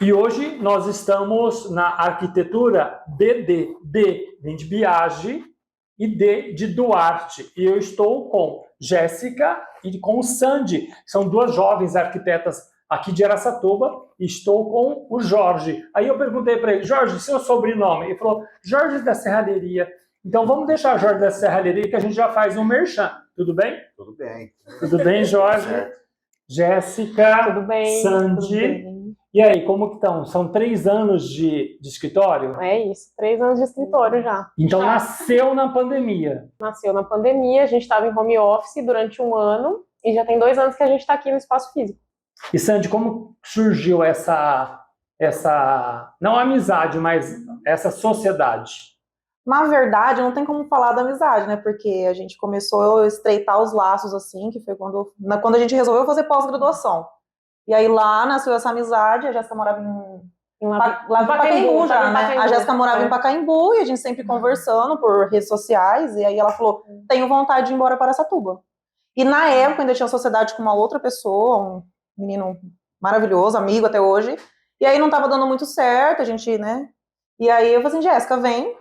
E hoje nós estamos na arquitetura BD. B vem de Biagi e D de Duarte. E eu estou com Jéssica e com o Sandy. São duas jovens arquitetas aqui de Araçatuba. Estou com o Jorge. Aí eu perguntei para ele, Jorge, seu sobrenome? Ele falou, Jorge da Serralheria. Então vamos deixar Jorge da Serralheria que a gente já faz um merchan. Tudo bem? Tudo bem. Tudo bem, Jorge? Jéssica, Tudo bem, Sandy. tudo bem. E aí, como que estão? São 3 anos de escritório? É isso, 3 anos de escritório já. Então nasceu na pandemia. Nasceu na pandemia, a gente estava em home office durante 1 ano e já tem 2 anos que a gente está aqui no espaço físico. E Sandy, como surgiu essa não amizade, mas essa sociedade? Na verdade, não tem como falar da amizade, né? Porque a gente começou a estreitar os laços, assim, que foi quando a gente resolveu fazer pós-graduação. E aí lá nasceu essa amizade, a Jéssica morava lá em Pacaembu já, né? A Jéssica morava em Pacaembu e a gente sempre conversando por redes sociais, e aí ela falou, tenho vontade de ir embora para Araçatuba. E na época ainda tinha sociedade com uma outra pessoa, um menino maravilhoso, amigo até hoje, e aí não tava dando muito certo, a gente, né? E aí eu falei assim, Jéssica, vem,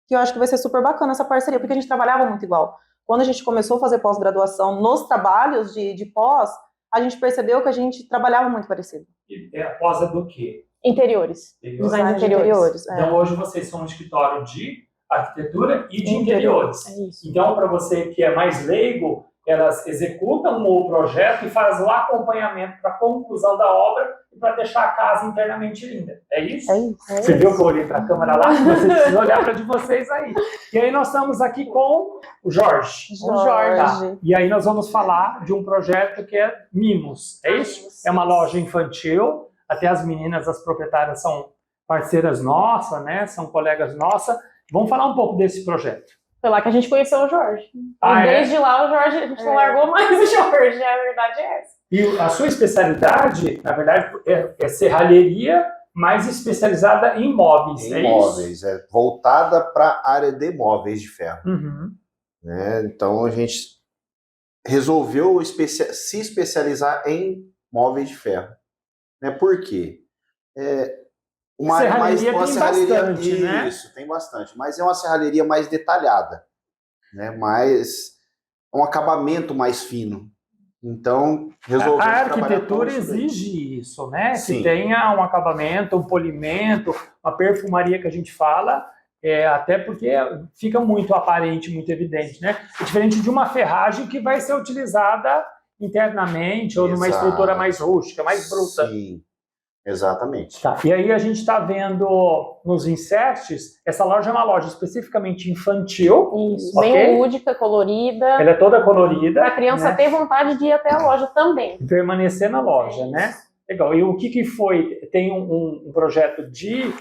que eu acho que vai ser super bacana essa parceria, porque a gente trabalhava muito igual. Quando a gente começou a fazer pós-graduação nos trabalhos de pós, a gente percebeu que a gente trabalhava muito parecido. E é pós do quê? Interiores. Design de interiores. Então hoje vocês são um escritório de arquitetura e de interiores. É isso. Então, para você que é mais leigo, elas executam o projeto e fazem o acompanhamento para a conclusão da obra e para deixar a casa internamente linda. É isso? É isso. Você viu que eu olhei para a câmera lá? Você precisa olhar para de vocês aí. E aí nós estamos aqui com o Jorge. Jorge. Tá. E aí nós vamos falar de um projeto que é Mimos. É isso? É uma loja infantil. Até as meninas, as proprietárias, são parceiras nossas, né? São colegas nossas. Vamos falar um pouco desse projeto. Foi lá que a gente conheceu o Jorge. Ah, e desde lá o Jorge, a gente não largou mais o Jorge, a verdade é essa. E a sua especialidade, na verdade, é serralheria, mais especializada em móveis, Em é móveis, isso? é voltada para a área de móveis de ferro. Uhum. Né? Então a gente resolveu se especializar em móveis de ferro. Né? Por quê? Serralheria tem bastante, né? Isso, tem bastante. Mas é uma serralheria mais detalhada, né? Um acabamento mais fino. Então, resolvemos A trabalhar arquitetura com isso daí. exige isso, né? Sim. Que tenha um acabamento, um polimento, uma perfumaria que a gente fala, até porque fica muito aparente, muito evidente, né? É diferente de uma ferragem que vai ser utilizada internamente ou numa Exato. estrutura mais rústica, mais bruta. Sim, exatamente. Tá. E aí a gente está vendo nos inserts, essa loja é uma loja especificamente infantil. Isso, ok? bem lúdica, colorida. Ela é toda colorida. Para a criança né? ter vontade de ir até a loja também. Permanecer na loja, né? Legal. E o que foi? Tem um projeto de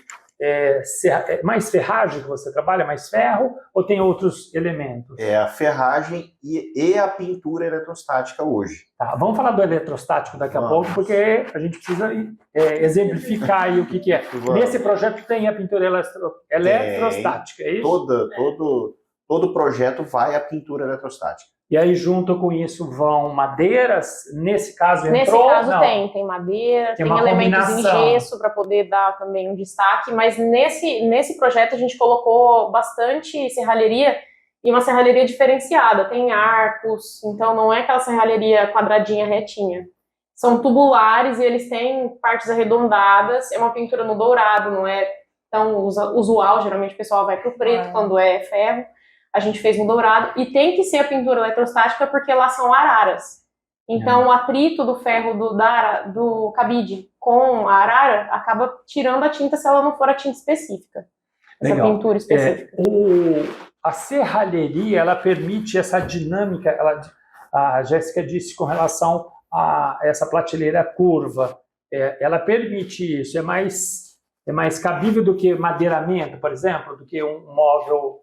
mais ferragem que você trabalha, mais ferro, ou tem outros elementos? É a ferragem e a pintura eletrostática hoje. Tá, vamos falar do eletrostático daqui a pouco, porque a gente precisa exemplificar aí o que é. Nesse projeto tem a pintura eletrostática, é isso? Todo projeto vai à pintura eletrostática. E aí, junto com isso, vão madeiras? Nesse caso, Nesse entrou? caso Não. tem madeira, tem uma elementos em combinação. gesso para poder dar também um destaque, mas nesse projeto a gente colocou bastante serralheria e uma serralheria diferenciada, tem arcos, então não é aquela serralheria quadradinha, retinha. São tubulares e eles têm partes arredondadas, é uma pintura no dourado, não é tão usual, geralmente o pessoal vai pro preto quando é ferro. A gente fez no dourado, e tem que ser a pintura eletrostática porque lá são araras. Então, o atrito do ferro do cabide com a arara acaba tirando a tinta se ela não for a tinta específica. Essa Legal. pintura específica. A serralheria, ela permite essa dinâmica, a Jéssica disse com relação a essa prateleira curva, ela permite isso, é mais cabível do que madeiramento, por exemplo, do que um móvel...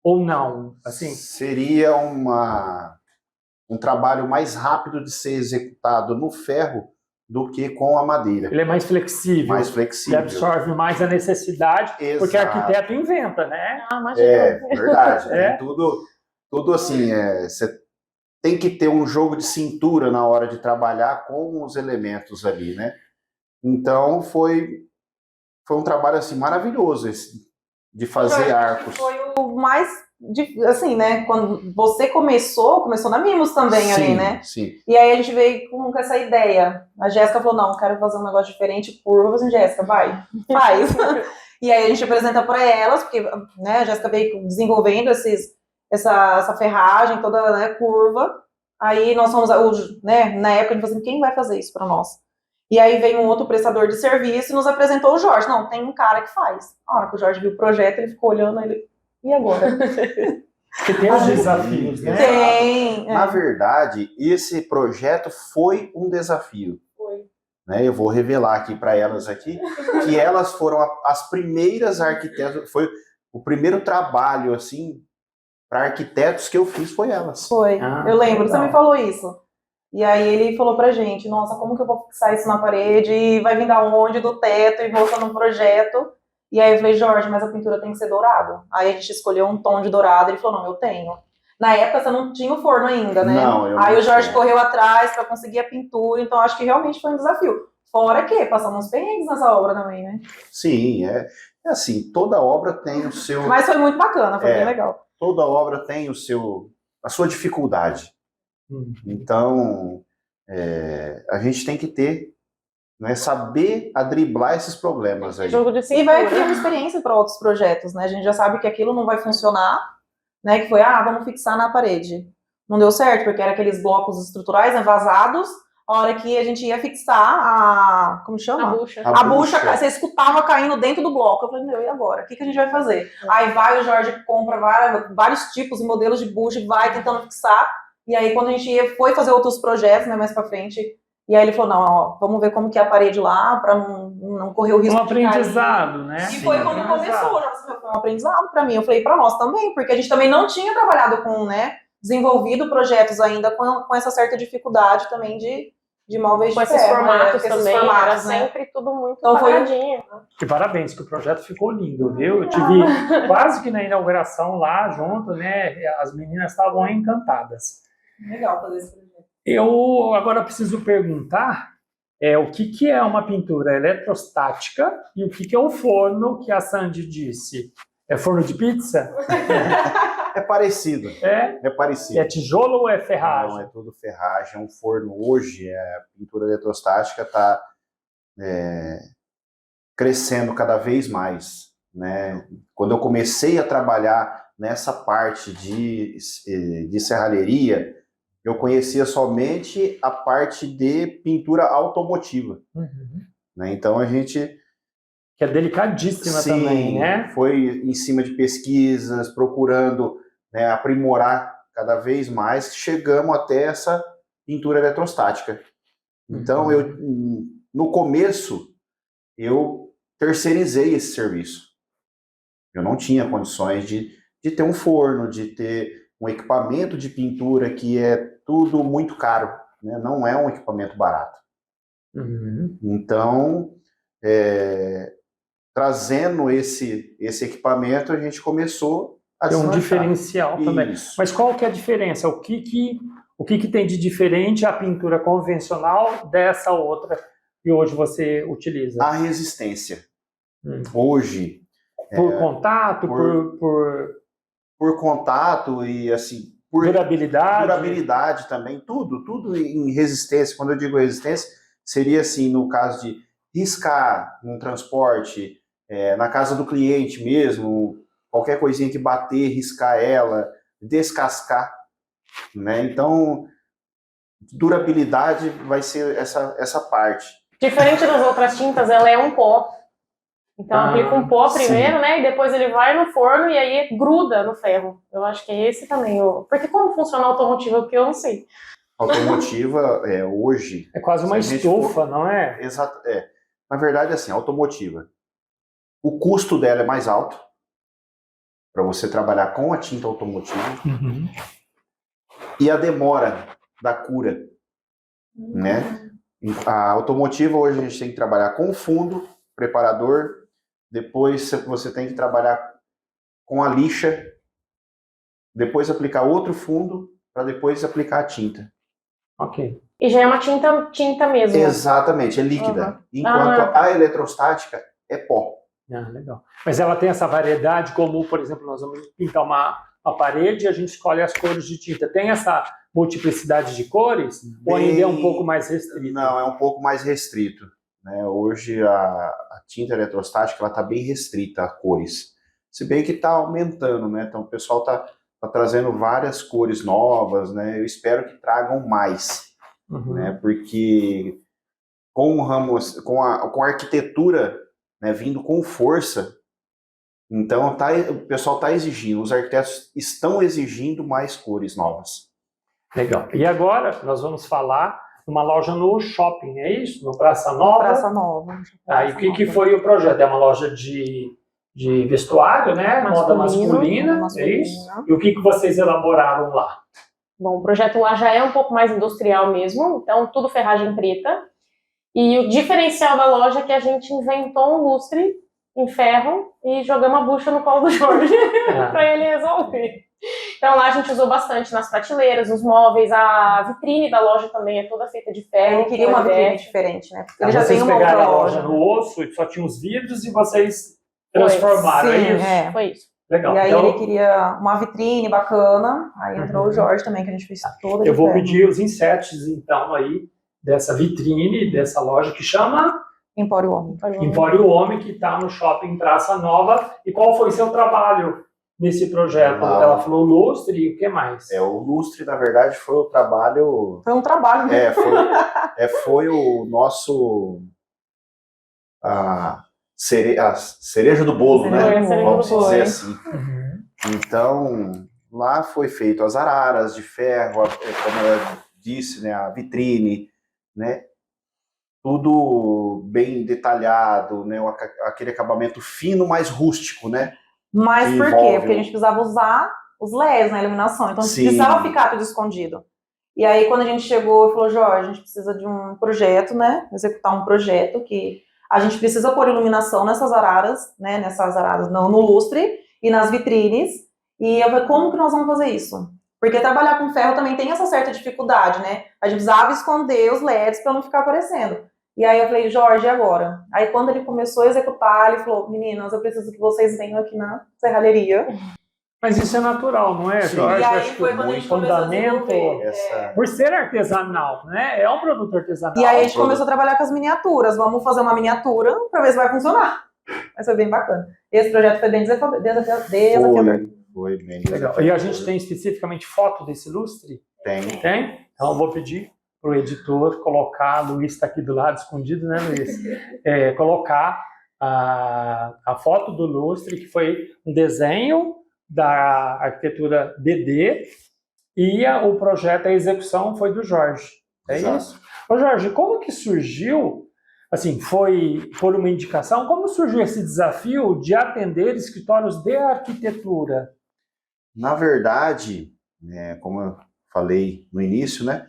Ou não, assim? Seria um trabalho mais rápido de ser executado no ferro do que com a madeira. Ele é mais flexível. Mais flexível. Ele absorve mais a necessidade, Exato. Porque arquiteto inventa, né? Verdade. Tudo assim, você tem que ter um jogo de cintura na hora de trabalhar com os elementos ali, né? Então foi um trabalho assim maravilhoso esse, de fazer arcos. Foi o mais, assim, né? Quando você começou na Mimos também ali, Sim, né? sim. E aí a gente veio com essa ideia. A Jéssica falou, não, quero fazer um negócio diferente, curva. Eu falei assim, Jéssica, vai, faz. E aí a gente apresenta para elas, porque né, a Jéssica veio desenvolvendo essa ferragem toda, né, curva. Aí nós fomos, né, na época a gente falou assim, quem vai fazer isso para nós? E aí veio um outro prestador de serviço e nos apresentou o Jorge. Não, tem um cara que faz. A hora que o Jorge viu o projeto, ele ficou olhando, ele, e agora? Porque tem os desafios, né? Tem. Na verdade, esse projeto foi um desafio. Foi. Né? Eu vou revelar aqui para elas aqui que elas foram as primeiras arquitetas, foi o primeiro trabalho assim para arquitetos que eu fiz foi elas. Foi. Eu lembro, você legal. me falou isso. E aí ele falou pra gente, nossa, como que eu vou fixar isso na parede? E vai vir da onde? Do teto, e mostrando um projeto. E aí eu falei, Jorge, mas a pintura tem que ser dourado. Aí a gente escolheu um tom de dourado, ele falou, não, eu tenho. Na época você não tinha o forno ainda, né? Não, eu aí não o Jorge tinha. correu atrás pra conseguir a pintura, então acho que realmente foi um desafio. Fora que passamos uns perrengues nessa obra também, né? Sim, é assim, toda obra tem o seu... Mas foi muito bacana, foi bem legal. Toda obra tem a sua dificuldade. Então, a gente tem que ter, né, saber driblar esses problemas aí. Jogo de E cintura. vai criando experiência para outros projetos, né? A gente já sabe que aquilo não vai funcionar, né? Que foi, vamos fixar na parede. Não deu certo, porque era aqueles blocos estruturais, né, vazados. A hora que a gente ia fixar como chama? A bucha. A bucha, você escutava caindo dentro do bloco. Eu falei, meu, e agora? O que a gente vai fazer? Aí vai o Jorge, compra vários tipos e modelos de bucha e vai tentando fixar. E aí, quando a gente foi fazer outros projetos, né, mais pra frente, e aí ele falou, não, ó, vamos ver como que é a parede lá, pra não correr o risco de cair. aprendizado, né? E foi quando começou, foi um aprendizado pra mim. Eu falei, pra nós também, porque a gente também não tinha trabalhado com, né, desenvolvido projetos ainda com essa certa dificuldade também de móveis Com de esses ferro, formatos né? também, formatos, era né? sempre tudo muito Então foi quadradinho. Que parabéns, que o projeto ficou lindo, viu? Eu tive quase que na inauguração lá junto, né? As meninas estavam encantadas. legal fazer esse projeto. Eu agora preciso perguntar o que é uma pintura eletrostática e o que é o forno que a Sandy disse. É forno de pizza? É parecido. É parecido. É tijolo ou é ferragem? Não, é tudo ferragem. É um forno hoje, a pintura eletrostática está crescendo cada vez mais. Né? Quando eu comecei a trabalhar nessa parte de serralheria, eu conhecia somente a parte de pintura automotiva. Né? Então a gente... Que é delicadíssima também, né? Foi em cima de pesquisas, procurando, né, aprimorar cada vez mais, chegamos até essa pintura eletrostática. Então, no começo, eu terceirizei esse serviço. Eu não tinha condições de ter um forno, de ter um equipamento de pintura que é tudo muito caro, né? Não é um equipamento barato. Então, trazendo esse equipamento, a gente começou a Tem um deslanchar. diferencial também. Isso. Mas qual que é a diferença? O que tem de diferente a pintura convencional dessa outra que hoje você utiliza? A resistência. Hoje... Por contato, por contato e assim... Por durabilidade também, tudo em resistência. Quando eu digo resistência, seria assim, no caso de riscar um transporte, na casa do cliente mesmo, qualquer coisinha que bater, riscar ela, descascar, né? Então, durabilidade vai ser essa parte. Diferente das outras tintas, ela é um pó. Então aplica um pó primeiro, né? E depois ele vai no forno e aí gruda no ferro. Eu acho que é esse também. Porque como funciona a automotiva, porque eu não sei. Automotiva, hoje... É quase uma estufa, não é? Exato, Na verdade, assim, a automotiva, o custo dela é mais alto para você trabalhar com a tinta automotiva e a demora da cura, né? A automotiva hoje a gente tem que trabalhar com fundo, preparador, depois você tem que trabalhar com a lixa, depois aplicar outro fundo para depois aplicar a tinta. Ok. E já é uma tinta mesmo. Exatamente, é líquida. Enquanto a eletrostática é pó. Legal. Mas ela tem essa variedade, como, por exemplo, nós vamos pintar uma parede e a gente escolhe as cores de tinta. Tem essa multiplicidade de cores? Ou ainda é um pouco mais restrito? Não, é um pouco mais restrito. Né? Hoje a tinta eletrostática está bem restrita a cores. Se bem que está aumentando, né? Então o pessoal está trazendo várias cores novas, né? Eu espero que tragam mais. Né? Porque com a arquitetura, né, vindo com força, então o pessoal está exigindo, os arquitetos estão exigindo mais cores novas. Legal. E agora nós vamos falar de uma loja no shopping, é isso? No Praça Nova? Praça Nova. E o que foi o projeto? É uma loja de vestuário, né? Moda masculina, é isso? E o que vocês elaboraram lá? Bom, o projeto lá já é um pouco mais industrial mesmo, então tudo ferragem preta. E o diferencial da loja é que a gente inventou um lustre em ferro e jogamos a bucha no colo do Jorge para ele resolver. Então lá a gente usou bastante nas prateleiras, nos móveis, a vitrine da loja também é toda feita de ferro. Ele queria uma vitrine diferente, né? Porque ele já vocês tem uma pegaram outra a loja no osso e só tinha os vidros e vocês transformaram, Sim, é isso? Foi isso. Legal. E aí ele queria uma vitrine bacana, aí entrou o Jorge também, que a gente fez toda de Eu vou ferro. pedir os insets, então, aí, dessa vitrine, dessa loja que chama Empório Homem. Empório Homem, que está no shopping Praça Nova. E qual foi seu trabalho nesse projeto? Ela falou lustre e o que mais? O lustre, na verdade, foi o trabalho... Foi um trabalho. Foi o nosso... A cereja do bolo, né? Vamos dizer assim. Então, lá foi feito as araras de ferro, como eu disse, né, a vitrine, né? Tudo bem detalhado, né? Aquele acabamento fino, mais rústico, né? Mas por quê? Porque a gente precisava usar os LEDs na iluminação, então precisava ficar tudo escondido. E aí, quando a gente chegou e falou, Jorge, a gente precisa de um projeto, né? Executar um projeto que a gente precisa pôr iluminação nessas araras, né? Não, no lustre e nas vitrines. E eu falei, como que nós vamos fazer isso? Porque trabalhar com ferro também tem essa certa dificuldade, né? A gente precisava esconder os LEDs para não ficar aparecendo. E aí eu falei, Jorge, e agora? Aí quando ele começou a executar, ele falou, meninas, eu preciso que vocês venham aqui na serralheria. Mas isso é natural, não é, Jorge? E aí foi quando a gente começou a desenvolver. Por ser artesanal, né? É um produto artesanal. E aí a gente começou a trabalhar com as miniaturas. Vamos fazer uma miniatura para ver se vai funcionar. Mas foi bem bacana. Esse projeto foi bem desafiador. Foi bem legal. E a gente tem especificamente foto desse lustre? Tem. Então eu vou pedir para o editor colocar, Luiz está aqui do lado, escondido, né, Luiz? Colocar a foto do lustre, que foi um desenho da arquitetura BD, e o projeto, a execução foi do Jorge. Exato. Isso? Ô Jorge, como que surgiu, assim, foi por uma indicação, como surgiu esse desafio de atender escritórios de arquitetura? Na verdade, né, como eu falei no início, né,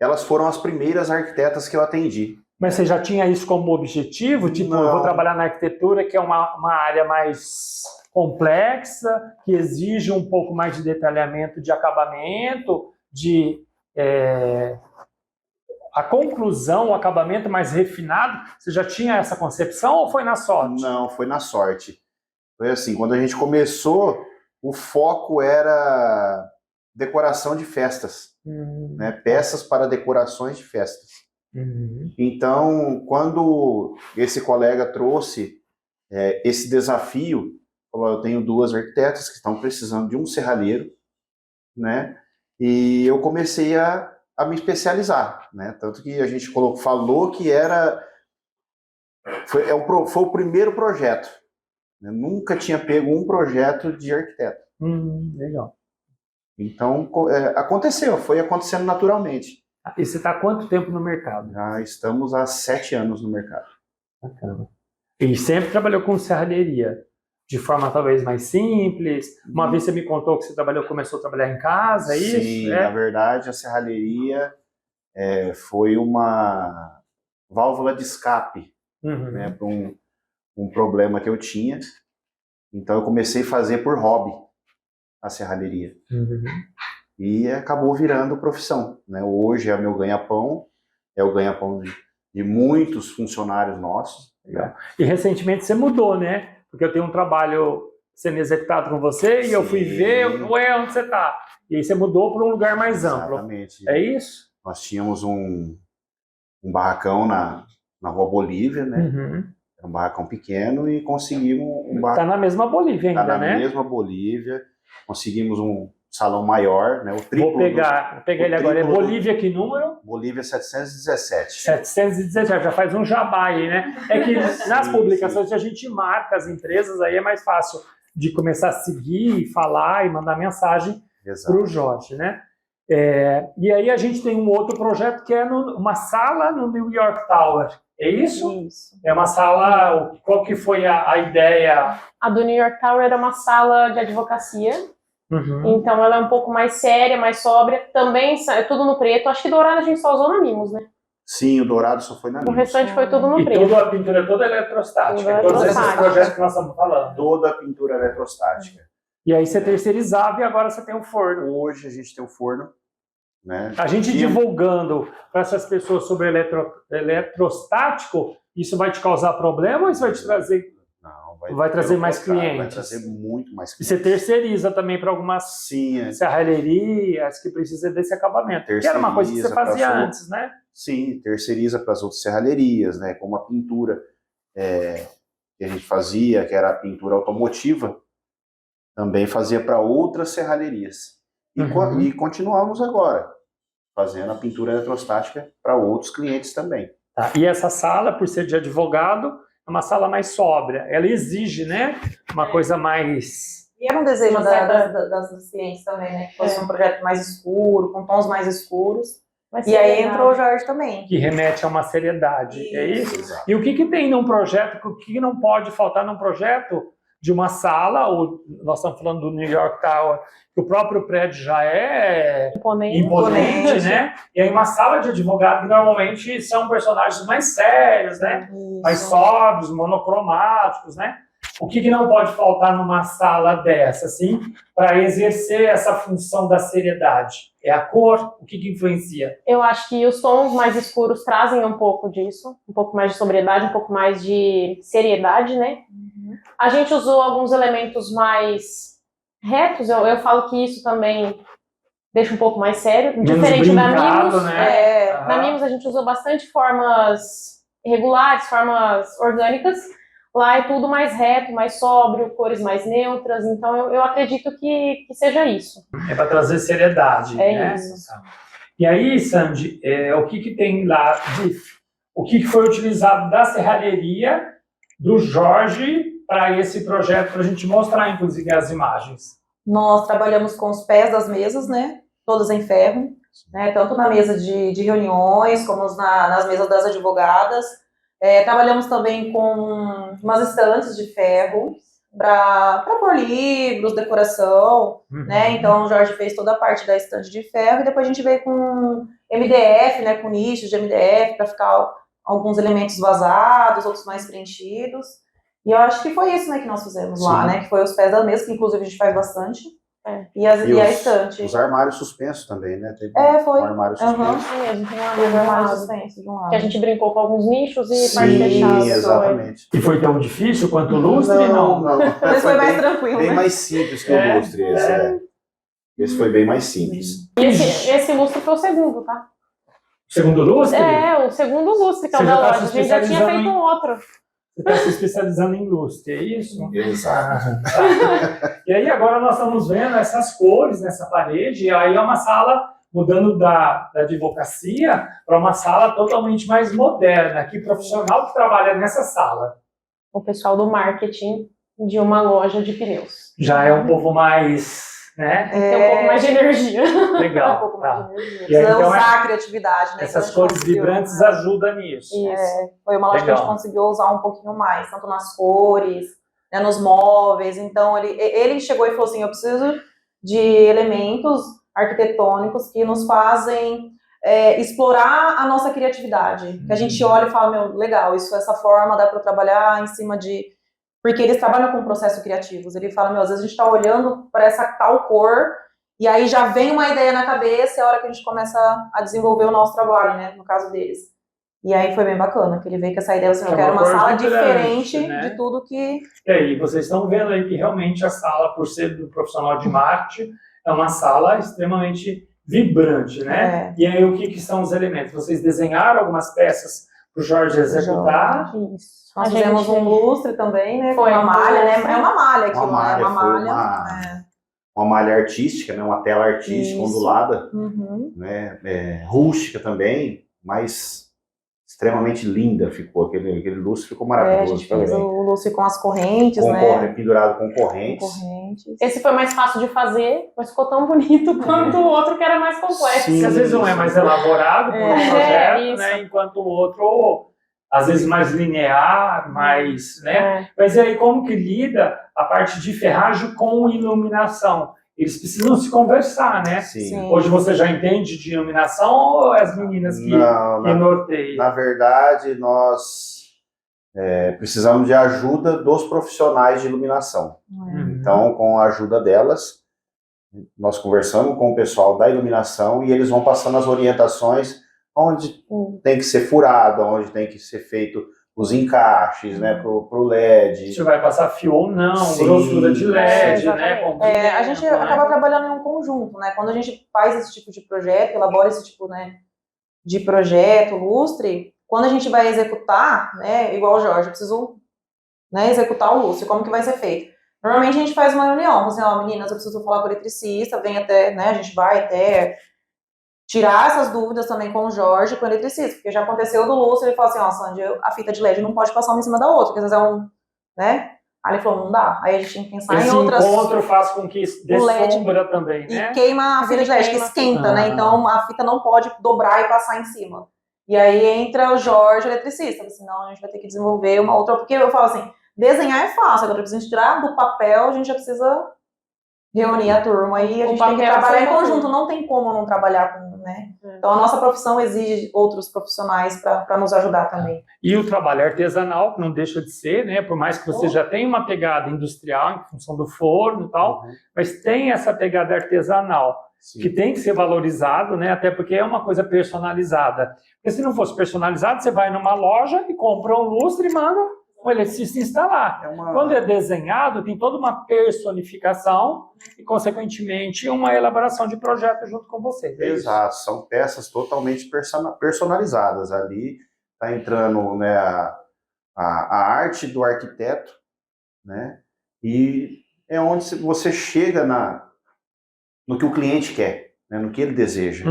elas foram as primeiras arquitetas que eu atendi. Mas você já tinha isso como objetivo? Tipo, não. Eu vou trabalhar na arquitetura, que é uma área mais complexa, que exige um pouco mais de detalhamento, de acabamento, a conclusão, o acabamento mais refinado. Você já tinha essa concepção ou foi na sorte? Não, foi na sorte. Foi assim, quando a gente começou, o foco era decoração de festas, né? Peças para decorações de festas. Então, quando esse colega trouxe esse desafio, falou, eu tenho duas arquitetas que estão precisando de um serralheiro, né? E eu comecei a me especializar, né? Tanto que a gente falou que foi o primeiro projeto. Eu nunca tinha pego um projeto de arquiteto. Legal. Então, foi acontecendo naturalmente. E você está há quanto tempo no mercado? Já estamos há 7 anos no mercado. Bacana. E sempre trabalhou com serralheria, de forma talvez mais simples. Uma vez você me contou que você começou a trabalhar em casa, é isso? Sim, na verdade, a serralheria foi uma válvula de escape, né, para um problema que eu tinha. Então, eu comecei a fazer por hobby a serralheria. E acabou virando profissão, né? Hoje é meu ganha-pão, é o ganha-pão de muitos funcionários nossos. Legal. E recentemente você mudou, né? Porque eu tenho um trabalho sendo executado com você e eu fui ver, ué, onde você está? E aí você mudou para um lugar mais amplo. Exatamente. É isso? Nós tínhamos um barracão na Rua Bolívia, né? Uhum. Era um barracão pequeno e conseguimos um barracão. Está na mesma Bolívia ainda, né? Está na mesma Bolívia. Conseguimos um salão maior, né? O triplo. Vou pegar ele agora. É Bolívia que número? Bolívia 717. 717, já faz um jabá aí, né? É que nas publicações a gente marca as empresas, aí é mais fácil de começar a seguir, falar e mandar mensagem para o Jorge, né? E aí a gente tem um outro projeto que é uma sala no New York Tower. É isso? Isso. É uma sala... Qual que foi a ideia? A do New York Tower era uma sala de advocacia. Uhum. Então ela é um pouco mais séria, mais sóbria. Também é tudo no preto. Acho que dourado a gente só usou na Mimos, né? Sim, o dourado só foi na Mimos. O restante foi tudo no E preto. toda a pintura é toda eletrostática. Toda Todos esses eletrostática. projetos que nós estamos falando. Toda a pintura eletrostática. E aí você terceirizava e agora você tem um forno. Hoje a gente tem um forno, né? A gente divulgando para essas pessoas sobre eletrostático, isso vai te causar problema ou isso vai te trazer... Não, vai trazer mais clientes? Vai trazer muito mais clientes. E você terceiriza também para algumas serralherias que precisam desse acabamento. Que era uma coisa que você fazia antes, né? Sim, terceiriza para as outras serralherias, né? Como a pintura que a gente fazia, que era a pintura automotiva, também fazia para outras serralherias. E continuamos agora, fazendo a pintura eletrostática para outros clientes também. Tá. E essa sala, por ser de advogado, é uma sala mais sóbria. Ela exige, né? Uma coisa mais... E era um desejo das clientes também, né? Que fosse um projeto mais escuro, com tons mais escuros. E aí entrou o Jorge também. Que remete a uma seriedade, é isso? Exato. E o que tem num projeto, o que não pode faltar num projeto de uma sala, ou nós estamos falando do New York Tower, que o próprio prédio já é imponente, né? E aí uma sala de advogado que normalmente são personagens mais sérios, né? Isso. Mais sóbrios, monocromáticos, né? O que não pode faltar numa sala dessa, assim, para exercer essa função da seriedade? É a cor? O que influencia? Eu acho que os tons mais escuros trazem um pouco disso, um pouco mais de sobriedade, um pouco mais de seriedade, né? A gente usou alguns elementos mais retos, eu falo que isso também deixa um pouco mais sério, diferente da Mimos. Né? Na Mimos a gente usou bastante formas regulares, formas orgânicas. Lá é tudo mais reto, mais sóbrio, cores mais neutras, então eu acredito que seja isso. É para trazer seriedade, né? Isso. E aí, Sandy, o que tem lá, o que foi utilizado da serralheria do Jorge para esse projeto, para a gente mostrar, inclusive, as imagens? Nós trabalhamos com os pés das mesas, né? Todas em ferro, né? Tanto na mesa de reuniões, como nas mesas das advogadas. Trabalhamos também com umas estantes de ferro para pôr livros, decoração, né? Então o Jorge fez toda a parte da estante de ferro e depois a gente veio com MDF, né? Com nichos de MDF para ficar alguns elementos vazados, outros mais preenchidos. E eu acho que foi isso, né, que nós fizemos lá, né? Que foi os pés da mesa, que inclusive a gente faz bastante. E a estante. Os armários suspensos também, né? Teve foi. Um armário suspenso. A gente tem um armário suspenso de um lado. Que a gente brincou com alguns nichos e parte fechada. Sim, exatamente. E foi tão difícil quanto o lustre? Não. Mas foi mais tranquilo, bem né? mais simples que o lustre, esse foi bem mais simples. E esse lustre foi o segundo, tá? O segundo lustre? O segundo lustre que é o da loja. A gente já tinha feito um outro. Você está se especializando em lustre, é isso? Exato. E aí agora nós estamos vendo essas cores nessa parede, e aí é uma sala mudando da advocacia para uma sala totalmente mais moderna. Que profissional que trabalha nessa sala? O pessoal do marketing de uma loja de pneus. Já é um povo mais... né? Tem um pouco mais de energia. Legal. Um pouco mais de energia. E aí, então, usar a criatividade, né? Essas cores vibrantes ajudam nisso. Foi uma loja que a gente conseguiu usar um pouquinho mais, tanto nas cores, né, nos móveis. Então, ele chegou e falou assim, eu preciso de elementos arquitetônicos que nos fazem explorar a nossa criatividade. Que a gente olha e fala, meu, legal, essa forma dá para eu trabalhar em cima de... Porque eles trabalham com processo criativos. Ele fala, meu, às vezes a gente está olhando para essa tal cor E aí já vem uma ideia na cabeça, é a hora que a gente começa a desenvolver o nosso trabalho, né, no caso deles. E aí foi bem bacana, que ele veio com essa ideia, assim, eu quero uma sala diferente, né, de tudo que... E aí, vocês estão vendo aí que realmente a sala, por ser do profissional de marketing, é uma sala extremamente vibrante, né? E aí, o que são os elementos? Vocês desenharam algumas peças para o Jorge executar? Isso. Nós fizemos um lustre também, né? Foi uma malha, né? É uma malha aqui, uma malha. Uma malha artística, né? Uma tela artística ondulada, né? Rústica também, mas extremamente linda ficou. Aquele lustre ficou maravilhoso. A gente fez o lustre com as correntes, né? Pendurado com correntes. Esse foi mais fácil de fazer, mas ficou tão bonito quanto o outro que era mais complexo. Sim, às vezes um é mais elaborado por um projeto, né? Enquanto o outro, às vezes, mais linear, mais, né? Mas e aí, como que lida a parte de ferragem com iluminação? Eles precisam se conversar, né? Sim. Hoje você já entende de iluminação ou as meninas que norteiam? Na verdade, nós precisamos de ajuda dos profissionais de iluminação. Então, com a ajuda delas, nós conversamos com o pessoal da iluminação e eles vão passando as orientações onde tem que ser furado, onde tem que ser feito os encaixes, né, pro LED. Se vai passar fio ou não, grossura de LED, né? A gente acaba trabalhando em um conjunto, né? Quando a gente faz esse tipo de projeto, elabora esse tipo, né, de projeto, lustre, quando a gente vai executar, né, igual o Jorge, eu preciso, né, executar o lustre, como que vai ser feito? Normalmente a gente faz uma reunião, assim, ó, meninas, eu preciso falar com o eletricista, vem até, né, a gente vai até tirar essas dúvidas também com o Jorge, com o eletricista, porque já aconteceu do lustre, ele falou assim, ó, Sandy, a fita de LED não pode passar uma em cima da outra, porque às vezes né? Aí ele falou, não dá. Aí a gente tem que pensar em outras... Esse encontro faz com que dê sombra também, né? E queima a fita de LED, que esquenta, né? Então a fita não pode dobrar e passar em cima. E aí entra o Jorge, o eletricista, senão a gente vai ter que desenvolver uma outra... Porque eu falo assim, desenhar é fácil, agora precisa tirar do papel, a gente já precisa reunir a turma e a gente tem que trabalhar em conjunto, não tem como não trabalhar com, né? Então a nossa profissão exige outros profissionais para nos ajudar também. E o trabalho artesanal, não deixa de ser, né? Por mais que você já tenha uma pegada industrial em função do forno e tal, mas tem essa pegada artesanal, que tem que ser valorizado, né? Até porque é uma coisa personalizada. Porque se não fosse personalizado, você vai numa loja e compra um lustre e manda o eletricista instalar. Quando é desenhado, tem toda uma personificação e, consequentemente, uma elaboração de projeto junto com você. Exato, são peças totalmente personalizadas. Ali está entrando, né, a arte do arquiteto, né, e é onde você chega no que o cliente quer, né, no que ele deseja.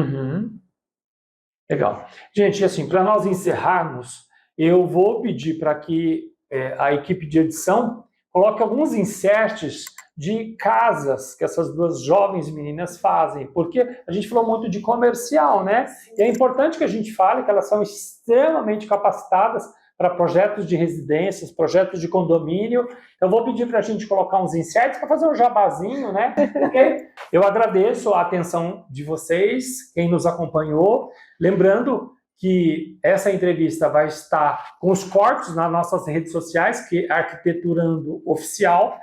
Legal. Gente, assim, para nós encerrarmos, eu vou pedir para que a equipe de edição coloque alguns inserts de casas que essas duas jovens meninas fazem, porque a gente falou muito de comercial, né? E é importante que a gente fale que elas são extremamente capacitadas para projetos de residências, projetos de condomínio. Então, vou pedir para a gente colocar uns inserts para fazer um jabazinho, né? Porque eu agradeço a atenção de vocês, quem nos acompanhou. Lembrando que essa entrevista vai estar com os cortes nas nossas redes sociais, que é Arquiteturando Oficial,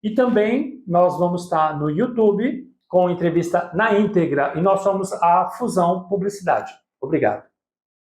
e também nós vamos estar no YouTube com entrevista na íntegra, e nós somos a Fusão Publicidade. Obrigado.